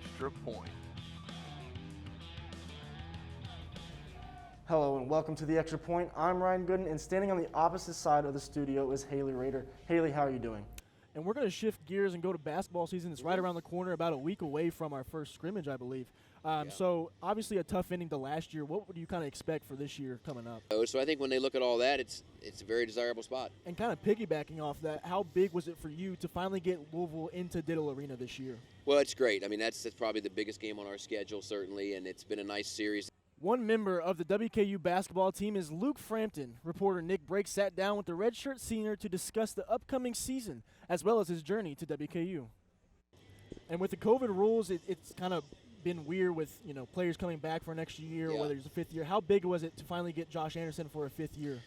Extra Point. Hello and welcome to The Extra Point. I'm Ryan Gooden, and standing on the opposite side of the studio is Haley Rader. Haley, how are you doing? And we're going to shift gears and go to basketball season. It's right around the corner, about a week away from our first scrimmage, I believe. So obviously a tough ending to last year. What would you kind of expect for this year coming up? So I think when they look at all that, it's a very desirable spot. And kind of piggybacking off that, how big was it for you to finally get Louisville into Diddle Arena this year? Well, it's great. I mean, that's probably the biggest game on our schedule, certainly, and it's been a nice series. One member of the WKU basketball team is Luke Frampton. Reporter Nick Brake sat down with the redshirt senior to discuss the upcoming season, as well as his journey to WKU. And with the COVID rules, it's kind of been weird with, players coming back for an extra year, or whether it's a fifth year. How big was it to finally get Josh Anderson for a fifth year?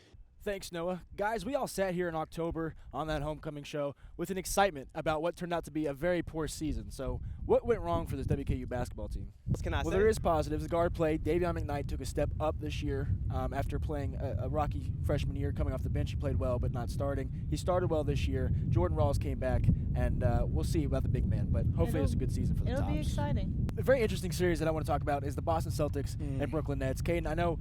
Thanks, Noah. Guys, we all sat here in October on that homecoming show with an excitement about what turned out to be a very poor season. So what went wrong for this WKU basketball team? What can I say? Well, there is positives. The guard play, Davion McKnight took a step up this year after playing a rocky freshman year. Coming off the bench, he played well, but not starting. He started well this year. Jordan Rawls came back, and we'll see about the big man, but hopefully it's a good season for the Tops. It'll be exciting. A very interesting series that I want to talk about is the Boston Celtics and Brooklyn Nets. Caden, I know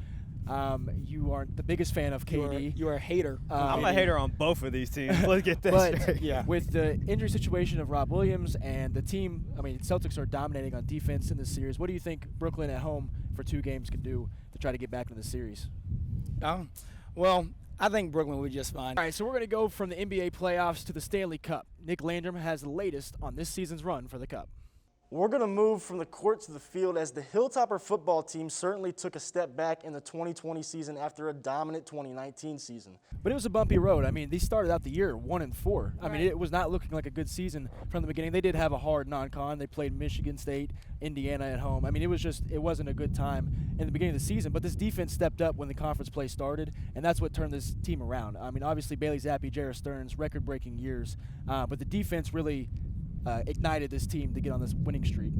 you aren't the biggest fan of KD. You are a hater. I'm a hater on both of these teams. Let's get this but straight. Yeah. With the injury situation of Rob Williams and the team, Celtics are dominating on defense in this series. What do you think Brooklyn at home for 2 games can do to try to get back into the series? Well, I think Brooklyn will be just fine. All right, so we're going to go from the NBA playoffs to the Stanley Cup. Nick Landrum has the latest on this season's run for the Cup. We're going to move from the court to the field as the Hilltopper football team certainly took a step back in the 2020 season after a dominant 2019 season. But it was a bumpy road. They started out the year 1-4. Right. It was not looking like a good season from the beginning. They did have a hard non-con. They played Michigan State, Indiana at home. It wasn't a good time in the beginning of the season. But this defense stepped up when the conference play started, and that's what turned this team around. Obviously Bailey Zappi, Jarrett Stearns, record-breaking years. But the defense really ignited this team to get on this winning streak.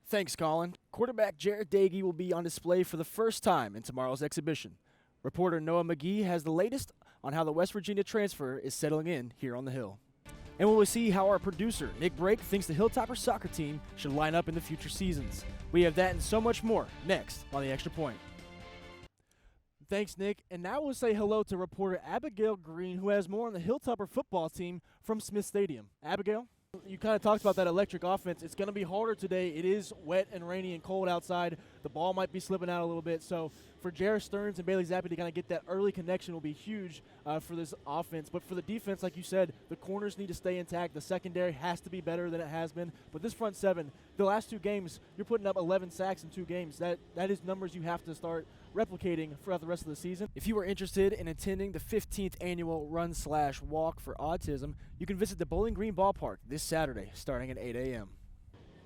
Thanks, Colin. Quarterback Jarrett Dagey will be on display for the first time in tomorrow's exhibition. Reporter Noah McGee has the latest on how the West Virginia transfer is settling in here on the Hill. And we will see how our producer, Nick Brake, thinks the Hilltopper soccer team should line up in the future seasons. We have that and so much more next on The Extra Point. Thanks, Nick. And now we'll say hello to reporter Abigail Green, who has more on the Hilltopper football team from Smith Stadium. Abigail? You kind of talked about that electric offense. It's going to be harder today. It is wet and rainy and cold outside. The ball might be slipping out a little bit. So for Jarrett Stearns and Bailey Zappi to kind of get that early connection will be huge for this offense. But for the defense, like you said, the corners need to stay intact. The secondary has to be better than it has been. But this front seven, the last 2 games, you're putting up 11 sacks in 2 games. That is numbers you have to start replicating throughout the rest of the season. If you are interested in attending the 15th annual Run/Walk for Autism, you can visit the Bowling Green Ballpark this Saturday starting at 8 a.m.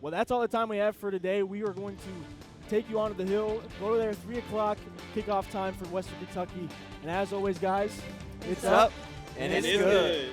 Well, that's all the time we have for today. We are going to take you onto the Hill, go there 3 o'clock, kickoff time for Western Kentucky. And as always, guys, it's up and it's good.